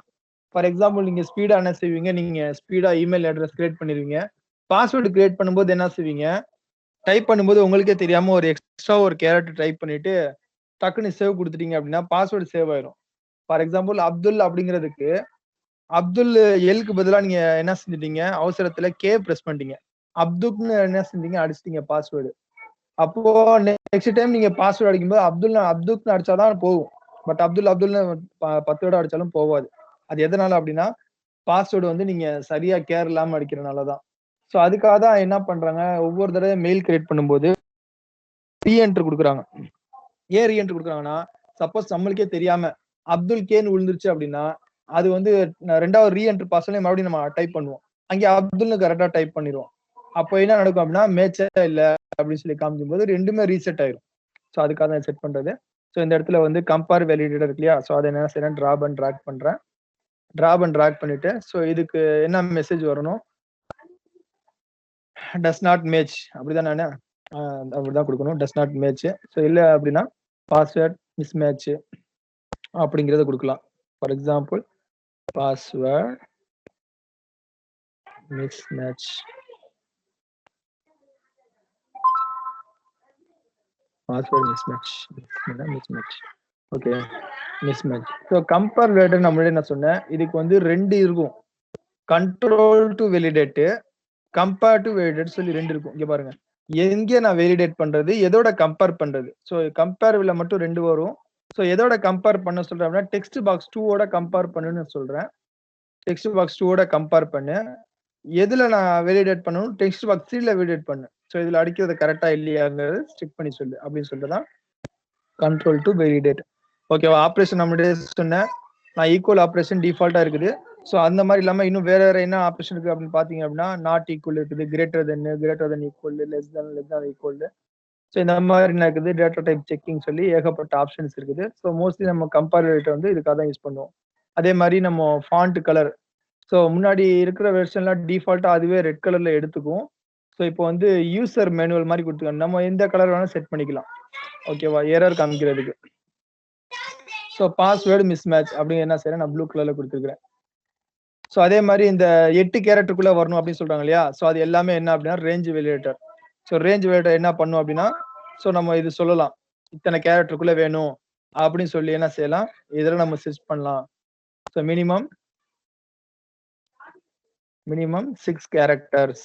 ஃபார் எக்ஸாம்பிள் நீங்க ஸ்பீடா என்ன செய்வீங்க, நீங்க ஸ்பீடா இமெயில் அட்ரஸ் கிரியேட் பண்ணிருவீங்க. பாஸ்வேர்டு கிரியேட் பண்ணும்போது என்ன செய்வீங்க, டைப் பண்ணும்போது உங்களுக்கே தெரியாம ஒரு எக்ஸ்ட்ரா ஒரு கேரக்டர் டைப் பண்ணிட்டு டக்குன்னு சேவ் கொடுத்துட்டீங்க அப்படின்னா பாஸ்வேர்டு சேவ் ஆயிரும். ஃபார் எக்ஸாம்பிள் அப்துல் அப்படிங்கிறதுக்கு அப்துல் எல்க்கு பதிலா நீங்க என்ன செஞ்சிட்டீங்க, அவசரத்துல கே பிரஸ் பண்ணிட்டீங்க, அப்துல்னு என்ன செஞ்சீங்க அடிச்சிட்டீங்க பாஸ்வேர்டு. அப்போ நெக்ஸ்ட் டைம் நீங்க பாஸ்வேர்டு அடிக்கும்போது அப்துல்னு அடிச்சாதான் போகும். பட் அப்துல்னு 10 தடவை அடிச்சாலும் போகாது. அது எதனால அப்படின்னா பாஸ்வேர்டு வந்து நீங்க சரியா கேர் இல்லாம அடிக்கிறனாலதான். ஸோ அதுக்காக தான் என்ன பண்றாங்க, ஒவ்வொரு தடவை மெயில் கிரியேட் பண்ணும்போது ரீஎன்டர் கொடுக்குறாங்க. ஏன் ரீஎன்டர் கொடுக்குறாங்கன்னா சப்போஸ் நம்மளுக்கே தெரியாம அப்துல் கேன்னு விழுந்துருச்சு அப்படின்னா அது வந்து ரெண்டாவது ரீஎன்டர் பாஸ்வேர்ட்ல மறுபடியும் நம்ம டைப் பண்ணுவோம், அங்கே அப்துல்னு கரெக்டா டைப் பண்ணிடுவோம். அப்போ என்ன நடக்கும் அப்படின்னா மேட்சே இல்லை அப்படின்னு சொல்லி காமிக்கும் போது ரெண்டுமே ரீசெட் ஆயிரும். ஸோ அதுக்காக தான் செட் பண்றது. ஸோ இந்த இடத்துல வந்து கம்பேர் வேலிடேட்டர் இருக்கு இல்லையா, ஸோ அதை என்ன செய்யறேன், டிராப் அண்ட் ட்ராக் பண்றேன். டிராப் அண்ட் ட்ராக் பண்ணிட்டு ஸோ இதுக்கு என்ன மெசேஜ் வரணும், டஸ் நாட் மேட்ச் அப்படிதான் நான் அப்படிதான் கொடுக்கணும், டஸ் நாட் மேட்ச். ஸோ இல்லை அப்படின்னா பாஸ்வேர்ட் மிஸ் மேட்ச் அப்படிங்கிறத கொடுக்கலாம். For example password miss match, password miss match okay miss match. So compare validator நம்மளே என்ன சொன்னேன், இதுக்கு வந்து ரெண்டு இருக்கும், control to validate, compare to validate சொல்லி ரெண்டு இருக்கும். இங்க பாருங்க எங்கே நான் வேலிடேட் பண்றது, எதோட கம்பேர் பண்றது. ஸோ கம்பேர்ல மட்டும் ரெண்டு வரும். ஸோ எதோட கம்பேர் பண்ண சொல்றேன் அப்படின்னா டெக்ஸ்ட் பாக்ஸ் 2ஓட கம்பேர் பண்ணுன்னு சொல்றேன். டெக்ஸ்ட் பாக்ஸ் 2ஓட கம்பேர் பண்ணு. எதுல நான் வேலிடேட் பண்ணணும், டெக்ஸ்ட் பாக்ஸ் 3ல வேலிடேட் பண்ணு. ஸோ இதுல அடிக்கிறது கரெக்டா இல்லையாங்கிறது செக் பண்ணி சொல்லு அப்படின்னு சொல்லிட்டுதான் கண்ட்ரோல் டு வேலிடேட். ஓகேவா. ஆப்ரேஷன் நம்மளுடைய சொன்னேன் நான் ஈக்குவல் ஆப்ரேஷன் டிஃபால்ட்டா இருக்குது. ஸோ அந்த மாதிரி இல்லாம இன்னும் வேற வேற என்ன ஆப்ஷன் இருக்கு அப்படின்னு பாத்தீங்க அப்படின்னா, நாட் ஈக்குவல் இருக்குது, greater then equal, less then equal. So இந்த மாதிரி என்ன இருக்குது, டேட்டா டைப் செக்கிங் சொல்லி ஏகப்பட்ட ஆப்ஷன்ஸ் இருக்குது. ஸோ மோஸ்ட்லி நம்ம கம்பைலர் வந்து இதுக்காக தான் யூஸ் பண்ணுவோம். அதே மாதிரி நம்ம ஃபாண்ட் கலர். ஸோ முன்னாடி இருக்கிற வெர்ஷன்லாம் டிஃபால்ட்டா அதுவே ரெட் கலர்ல எடுத்துக்கும். ஸோ இப்போ வந்து யூசர் மேனுவல் மாதிரி கொடுத்துருக்காங்க. நம்ம எந்த கலர் வேணாலும் செட் பண்ணிக்கலாம். ஓகேவா, எரர் காமிக்கிறதுக்கு. ஸோ பாஸ்வேர்டு மிஸ் மேட்ச் அப்படின்னு என்ன செய்யறேன், நான் ப்ளூ கலர்ல கொடுத்துருக்கேன். ஸோ அதே மாதிரி இந்த 8 கேரக்டருக்குள்ள வரணும் அப்படின்னு சொல்றாங்க இல்லையா, ஸோ அது எல்லாமே என்ன அப்படின்னா range validator. So range validator என்ன பண்ணும் அப்படின்னா, ஸோ நம்ம இது சொல்லலாம், இத்தனை கேரக்டருக்குள்ள வேணும் அப்படின்னு சொல்லி என்ன செய்யலாம், இதில் நம்ம செட் பண்ணலாம். So minimum 6 characters,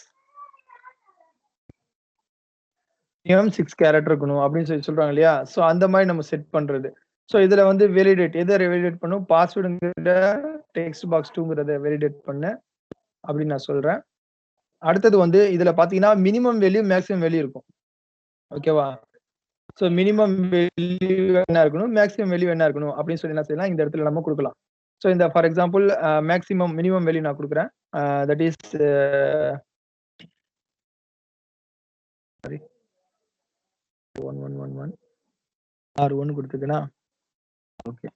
minimum 6 character இருக்கணும் அப்படின்னு சொல்லி சொல்றாங்க இல்லையா. ஸோ அந்த மாதிரி நம்ம செட் பண்றது. ஸோ இதுல வந்து வேலிடேட் எதை வேலிடேட் பண்ணும், பாஸ்வேர்டுங்கிற டெக்ஸ்ட் பாக்ஸ் 2ங்கிறத வேலிடேட் பண்ணு அப்படின்னு நான் சொல்றேன். அடுத்தது வந்து இதுல பாத்தீங்கன்னா மினிமம் வேல்யூ மேக்ஸிமம் வேல்யூ இருக்கும். ஓகேவா, ஸோ மினிமம் வேல்யூ என்ன இருக்கணும், மேக்ஸிமம் வேல்யூ என்ன இருக்கணும் அப்படின்னு சொல்லி என்ன செய்யலாம், இந்த இடத்துல நம்ம கொடுக்கலாம். ஸோ இந்த for example maximum minimum value நான் கொடுக்குறேன். தட் இஸ் சாரி 1111 R1 கொடுத்துருக்கேனா. ஓகே,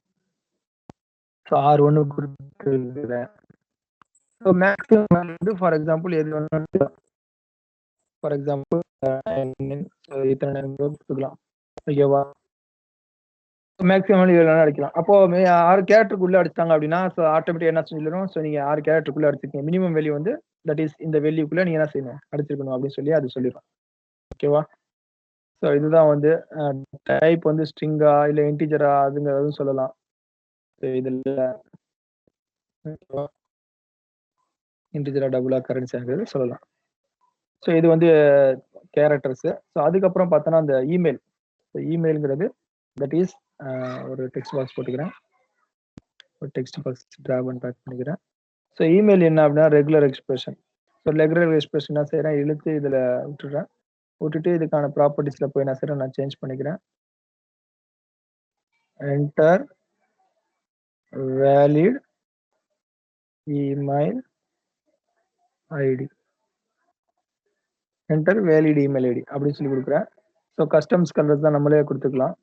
ஸோ R1 கொடுத்துருக்கிறேன். ஸோ மேக்ஸிமம் வந்து ஃபார் எக்ஸாம்பிள் எது வேணும், ஃபார் எக்ஸாம்பிள் இத்தனை நேரம் கொடுத்துக்கலாம். ஓகேவா, மேக்ஸிமம் வேல்யூ வேணாலும் அடிக்கலாம். அப்போ 6 கேரக்டருக்குள்ள அடிச்சாங்க அப்படின்னா ஸோ ஆட்டோமேட்டிக் என்ன சொல்லிடும், ஸோ நீங்க 6 கேரக்டருக்குள்ள அடிச்சிருக்கீங்க, மினிமம் வேல்யூ வந்து தட் இஸ் இந்த வேல்யூக்குள்ள நீங்க என்ன செய்யணும், அடிச்சிருக்கணும் அப்படின்னு சொல்லி அது சொல்லிடும். ஓகேவா, ஸோ இதுதான் வந்து டைப் வந்து ஸ்ட்ரிங்கா இல்ல இன்டிஜரா அதுங்கிறதும் சொல்லலாம். இதுல இன்டிஜரா டபுளா கரன்சிங்கிறது சொல்லலாம். ஸோ இது வந்து கேரக்டர்ஸ். ஸோ அதுக்கப்புறம் பார்த்தோன்னா அந்த இமெயில். இமெயில்ங்கிறது தட் இஸ் ஒரு டெக்ஸ்ட் பாக்ஸ் போட்டுக்கிறேன், ஒரு text box drag and back பண்ணிக்கிறேன். ஸோ இமெயில் என்ன அப்படின்னா regular expression. So regular expression என்ன செய்யறேன், இழுத்து இதுல விட்டுட்டு இதுக்கான ப்ராப்பர்ட்டிஸ்ல போய் என்ன செய்யறேன், நான் சேஞ்ச் பண்ணிக்கிறேன். Enter valid email ID, enter valid email ID அப்படின்னு சொல்லி கொடுக்குறேன். ஸோ கஸ்டம்ஸ் கலர்ஸ் தான் நம்மளே கொடுத்துக்கலாம்.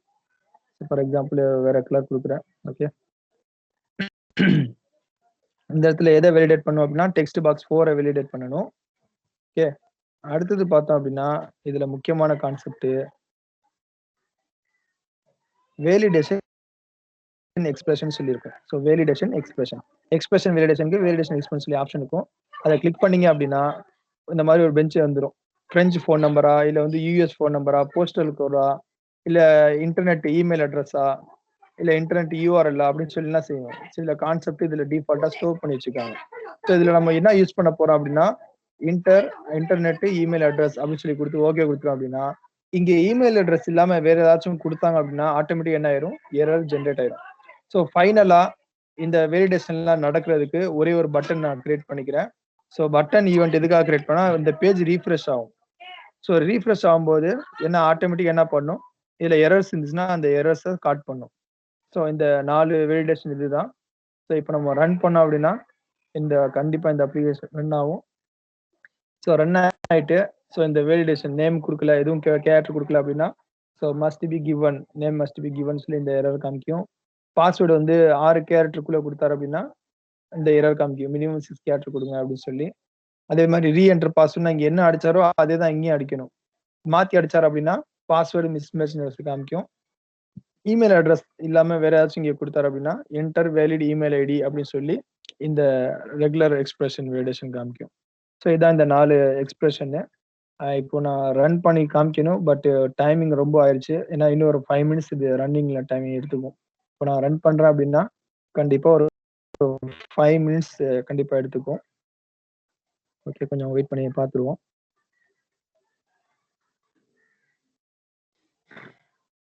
ஃபார் எக்ஸாம்பிள் வேற கலர் கொடுக்குறேன். ஓகே, இந்த இடத்துல எதை வேலிடேட் பண்ணும் அப்படின்னா டெக்ஸ்ட் பாக்ஸ் 4 வேலிடேட் பண்ணணும். ஓகே, அடுத்தது பார்த்தோம் அப்படின்னா இதுல முக்கியமான கான்செப்ட் வேலிடேஷன் எக்ஸ்பிரஷன் சொல்லியிருக்கோம். ஸோ வேலிடேஷன் எக்ஸ்பிரஷன் வேலிடேஷனுக்கு வேலிடேஷன் எக்ஸ்பிரஷன் சொல்லி ஆப்ஷன் இருக்கும். அதை கிளிக் பண்ணீங்க அப்படின்னா இந்த மாதிரி ஒரு பெஞ்ச் வந்துடும். பிரெஞ்சு ஃபோன் நம்பரா, இல்ல வந்து யூஎஸ் ஃபோன் நம்பரா, போஸ்டல் கோடா, இல்ல இன்டர்நெட் இமெயில் அட்ரஸா, இல்ல இன்டர்நெட் யூஆர்எல் அப்படின்னு சொல்லி என்ன செய்வோம், சில கான்செப்ட் இதுல டிஃபால்ட்டா ஸ்டோர் பண்ணி வச்சுக்காங்க. ஸோ இதுல நம்ம என்ன யூஸ் பண்ண போறோம் அப்படின்னா இன்டர்நெட் இமெயில் அட்ரஸ் அப்படின்னு சொல்லி கொடுத்து ஓகே கொடுத்துரும் அப்படின்னா இங்க இமெயில் அட்ரஸ் இல்லாம வேற ஏதாச்சும் கொடுத்தாங்க அப்படின்னா ஆட்டோமேட்டிக் என்ன ஆயிரும், எரர் ஜென்ரேட் ஆயிரும். ஸோ ஃபைனலா இந்த வேலிடேஷன்லாம் நடக்கிறதுக்கு ஒரே ஒரு பட்டன் நான் கிரியேட் பண்ணிக்கிறேன். ஸோ பட்டன் ஈவெண்ட் எதுக்காக கிரியேட் பண்ணா இந்த பேஜ் ரீஃப்ரெஷ் ஆகும். ஸோ ரீஃப்ரெஷ் ஆகும்போது என்ன ஆட்டோமேட்டிக் என்ன பண்ணும், இதுல எரர்ஸ் இருந்துச்சுன்னா அந்த எரர்ஸை காட் பண்ணும். ஸோ இந்த 4 வேலிடேஷன் இதுதான். ஸோ இப்போ நம்ம ரன் பண்ணோம் அப்படின்னா இந்த கண்டிப்பா இந்த அப்ளிகேஷன் ரன் ஆகும். ஸோ ரன் ஆயிட்டு ஸோ இந்த வேலிடேஷன் நேம் கொடுக்கல, எதுவும் கேரக்டர் கொடுக்கல அப்படின்னா so must be given, name must be given சொல்லி இந்த எரர் காமிக்கும். பாஸ்வேர்டு வந்து 6 கேரக்டருக்குள்ள கொடுத்தாரு அப்படின்னா இந்த எரர் காமிக்கும், மினிமம் 6 கேரக்டர் கொடுங்க அப்படின்னு சொல்லி. அதே மாதிரி ரீஎன்டர் பாஸ்வேர்டு இங்க என்ன அடிச்சாரோ அதே தான் இங்கேயும் அடிக்கணும். மாத்தி அடிச்சாரு அப்படின்னா பாஸ்வேர்டு மிஸ்மேட்ச் காமிக்கும். இமெயில் அட்ரஸ் இல்லாம வேற ஏதாச்சும் இங்க கொடுத்தாரு அப்படின்னா என்டர் வேலிட் இமெயில் ஐடி அப்படின்னு சொல்லி இந்த ரெகுலர் எக்ஸ்பிரஷன் வேலிடேஷன் காமிக்கும். ஸோ இதான் இந்த 4 எக்ஸ்பிரஷன். இப்போ நான் ரன் பண்ணி காமிக்கணும், பட் டைமிங் ரொம்ப ஆயிடுச்சு. ஏன்னா இன்னும் ஒரு 5 மினிட்ஸ் இது ரன்னிங்ல டைமிங் எடுத்துக்கும். இப்போ நான் ரன் பண்றேன் அப்படின்னா கண்டிப்பா ஒரு 5 மினிட்ஸ் கண்டிப்பா எடுத்துக்கும். ஓகே, கொஞ்சம் வெயிட் பண்ணி பார்த்துருவோம்.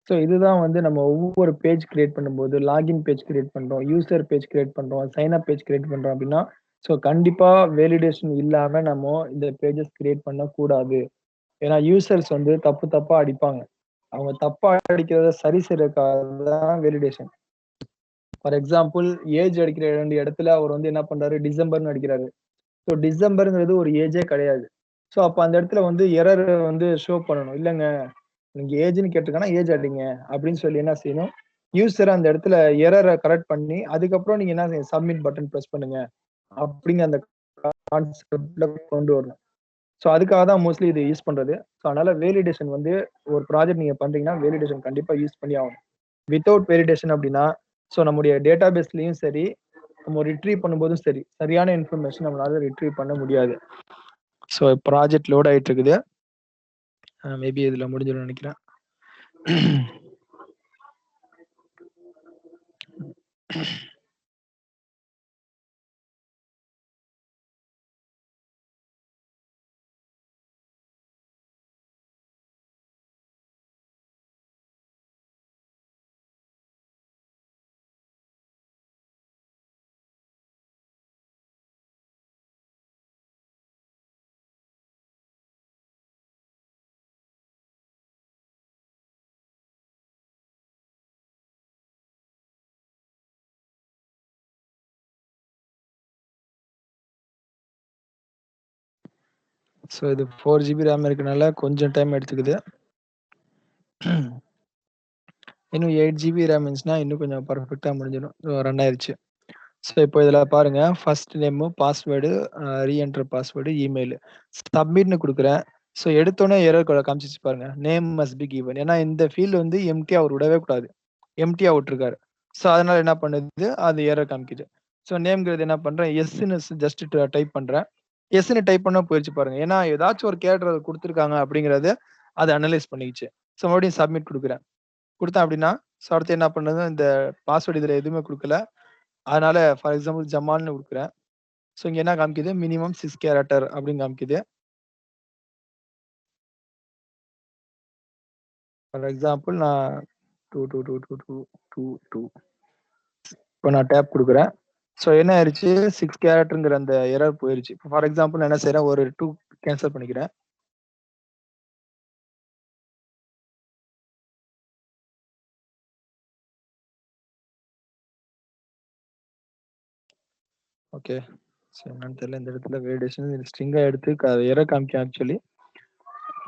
ஸோ இதுதான் வந்து நம்ம ஒவ்வொரு பேஜ் கிரியேட் பண்ணும்போது லாகின் பேஜ் கிரியேட் பண்றோம், யூசர் பேஜ் கிரியேட் பண்றோம், சைன் அப் பேஜ் கிரியேட் பண்றோம் அப்படின்னா ஸோ கண்டிப்பா வேலிடேஷன் இல்லாம நம்ம இந்த பேஜஸ் கிரியேட் பண்ணக்கூடாது. ஏன்னா யூசர்ஸ் வந்து தப்பா அடிப்பாங்க. அவங்க தப்பா அடிக்கிறத சரி செய்யறதுக்காக தான் வேலிடேஷன். ஃபார் எக்ஸாம்பிள் ஏஜ் அடிக்கிற 2 இடத்துல அவர் வந்து என்ன பண்றாரு, டிசம்பர்ன்னு அடிக்கிறாரு. ஸோ டிசம்பர்ங்கிறது ஒரு ஏஜே கிடையாது. ஸோ அப்ப அந்த இடத்துல வந்து எரர் வந்து ஷோ பண்ணணும். இல்லங்க நீங்க ஏஜ்ன்னு கேட்டிருக்காங்கன்னா, ஏஜ் அடிங்க அப்படின்னு சொல்லி என்ன செய்யணும், யூசர் அந்த இடத்துல எரர கரெக்ட் பண்ணி, அதுக்கப்புறம் நீங்க என்ன செய்யணும், சப்மிட் பட்டன் பிரஸ் பண்ணுங்க. அப்படிங்கிற அந்த கான்செப்ட்ல கொண்டு வரணும். ஸோ அதுக்காக தான் மோஸ்ட்லி இது யூஸ் பண்றது. ஸோ அதனால வேலிடேஷன் வந்து ஒரு ப்ராஜெக்ட் நீங்க பண்றீங்கன்னா, வேலிடேஷன் கண்டிப்பா யூஸ் பண்ணி ஆகணும். வித்தவுட் வேலிடேஷன் அப்படின்னா, ஸோ நம்முடைய டேட்டாபேஸ்லயும் சரி, நம்ம ரிட்ரீவ் பண்ணும்போதும் சரி, சரியான இன்ஃபர்மேஷன் நம்மளால ரிட்ரீவ் பண்ண முடியாது. ஸோ ப்ராஜெக்ட் லோட் ஆயிட்டு இருக்குது. மேபி இதுல முடிஞ்சிடும்னு நினைக்கிறேன். ஸோ இது 4 ஜிபி ரேம் இருக்கனால கொஞ்சம் டைம் எடுத்துக்குது. இன்னும் 8 ஜிபி ரேம் இருந்துச்சுன்னா, இன்னும் கொஞ்சம் பெர்ஃபெக்ட்டா முடிஞ்சிடும். ரன் ஆயிருச்சு. ஸோ இப்போ இதில பாருங்க, first name, password, reenter password, email. சப்மிட்ன்னு குடுக்குறேன். ஸோ எடுத்தோனே எரர் காமிச்சிச்சு பாருங்க. Name must be given. ஏன்னா இந்த ஃபீல்ட் வந்து எம்ப்டியா அவர் விடவே கூடாது. எம்ப்டியா விட்டுருக்காரு. ஸோ அதனால என்ன பண்ணுது, அது எரர் காமிக்குது. ஸோ நேம்ங்கிறது என்ன பண்றேன், எஸ்ன்னு ஜஸ்ட் டைப் பண்றேன். எஸ்ன்னு டைப் பண்ணா போயிருச்சு பாருங்க. ஏன்னா ஏதாச்சும் ஒரு கேரக்டர் குடுத்துருக்காங்க அப்படிங்கிறத அது அனலைஸ் பண்ணிக்கிச்சு. ஸோ மறுபடியும் சப்மிட் குடுக்குறேன். குடுத்தேன் அப்படின்னா, ஸோ அடுத்து என்ன பண்ணுது, இந்த பாஸ்வேர்ட் இதில எதுவுமே குடுக்கல. அதனால ஃபார் எக்ஸாம்பிள் ஜமால்ன்னு குடுக்குறேன். ஸோ இங்க என்ன காமிக்குது, மினிமம் 6 கேரக்டர் அப்படின்னு காமிக்குது. ஃபார் எக்ஸாம்பிள் நான் 222222 இப்போ நான் டேப் குடுக்குறேன். ஸோ என்ன ஆயிருச்சு, 6 கேரக்டர்ங்கிற அந்த எரர் போயிருச்சு. ஃபார் எக்ஸாம்பிள் நான் என்ன செய்றேன், ஒரு 2 கேன்சல் பண்ணிக்கிறேன். ஓகே. ஸோ என்னன்னு தெரியல. இந்த இடத்துல வேலிடேஷன் ஸ்ட்ரிங்கா எடுத்து எரர் காமிக்கும் ஆக்சுவலி.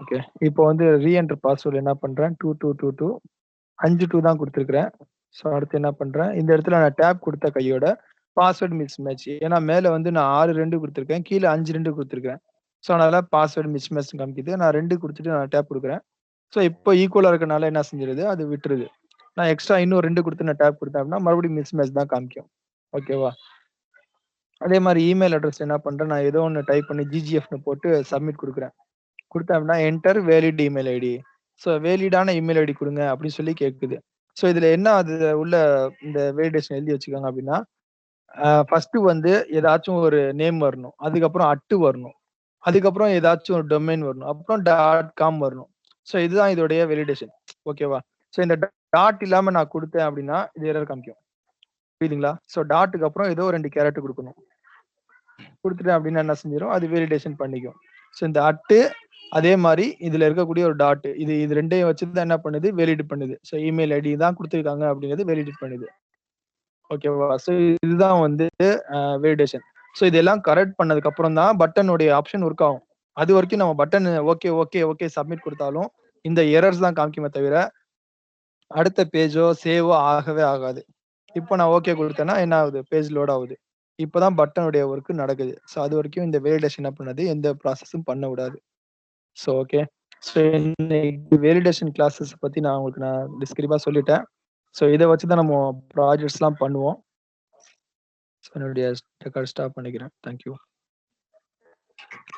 ஓகே. இப்போ வந்து ரீஎன்டர் பாஸ்வேர்ட் என்ன பண்றேன், 2222 5 2 தான் குடுத்துருக்கிறேன். ஸோ அடுத்து என்ன பண்றேன், இந்த இடத்துல நான் டேப் குடுத்த கையோட பாஸ்வேர்ட் மிஸ் மேட்ச். ஏன்னா மேல வந்து நான் 6 2 குடுத்துருக்கேன். கீழ 5 2 குடுத்துருக்கேன். ஸோ அதனால பாஸ்வேர்ட் மிஸ் மேட்ச்ன்னு காமிக்குது. நான் 2 குடுத்துட்டு நான் டேப் குடுக்குறேன். ஸோ இப்போ ஈக்குவலா இருக்கனால என்ன செஞ்சிருது, அது விட்டுருது. நான் எக்ஸ்ட்ரா இன்னும் 2 குடுத்து நான் டேப் குடுத்தேன் அப்படின்னா, மறுபடியும் மிஸ் மேட்ச் தான் காமிக்கும். ஓகேவா? அதே மாரி இமெயில் அட்ரஸ் என்ன பண்றேன், நான் ஏதோ ஒண்ணு டைப் பண்ணி ஜிஜிஎஃப்ன்னு போட்டு சப்மிட் குடுக்குறேன். குடுத்தேன் அப்படின்னா, enter valid email ID. So வேலிடான இமெயில் ஐடி குடுங்க அப்படின்னு சொல்லி கேட்குது. ஸோ இதுல என்ன அது உள்ள இந்த வேலிடேஷன் எழுதி வச்சுக்கோங்க அப்படின்னா, ஃபர்ஸ்ட் வந்து ஏதாச்சும் ஒரு நேம் வரணும். அதுக்கப்புறம் வரணும். அதுக்கப்புறம் ஏதாச்சும் ஒரு டொமைன் வரணும். அப்புறம் .com வரணும். ஸோ இதுதான் இதோடைய வேலிடேஷன். ஓகேவா? ஸோ இந்த டாட் இல்லாம நான் குடுத்தேன் அப்படின்னா, இது எரர் காமிக்கும். புரியுதுங்களா? ஸோ டாட்க்கு அப்புறம் ஏதோ 2 கேரக்டர் குடுக்கணும். குடுத்துட்டேன் அப்படின்னா என்ன செஞ்சிரும், அது வேலிடேஷன் பண்ணிக்கும். ஸோ இந்த அதே மாரி இதுல இருக்கக்கூடிய ஒரு டாட். இது 2யும் வச்சு தான் என்ன பண்ணுது, வேலிட் பண்ணுது. ஸோ இமெயில் ஐடி தான் குடுத்துருக்காங்க அப்படிங்கிறது வேலிடேட் பண்ணுது. ஓகேவா? ஸோ இதுதான் வந்து வேலிடேஷன். ஸோ இதெல்லாம் கரெக்ட் பண்ணதுக்கு அப்புறம் தான் பட்டனுடைய ஆப்ஷன் ஒர்க் ஆகும். அதுவரைக்கும் நம்ம button okay, okay, okay submit குடுத்தாலும், இந்த எரர்ஸ் தான் காமிக்குமே தவிர, அடுத்த பேஜோ, சேவோ ஆகவே ஆகாது. இப்போ நான் ஓகே குடுத்தேன்னா என்ன ஆகுது? பேஜ் லோட் ஆகுது. இப்பதான் பட்டனுடைய ஒர்க் நடக்குது. ஸோ அதுவரைக்கும் இந்த வேலிடேஷன் என்ன பண்ணாது, எந்த ப்ராசஸும் பண்ண விடாது. So okay. ஸோ இன்னைக்கு வேலிடேஷன் கிளாஸஸ் பத்தி நான் டிஸ்கிரிப்பா சொல்லிட்டேன். ஸோ இத வச்சு தான் நம்ம ப்ராஜெக்ட்ஸ்லாம் பண்ணுவோம். ஸோ என்னுடைய ரெக்கார்ட் ஸ்டாப் பண்ணிக்கிறேன். Thank you.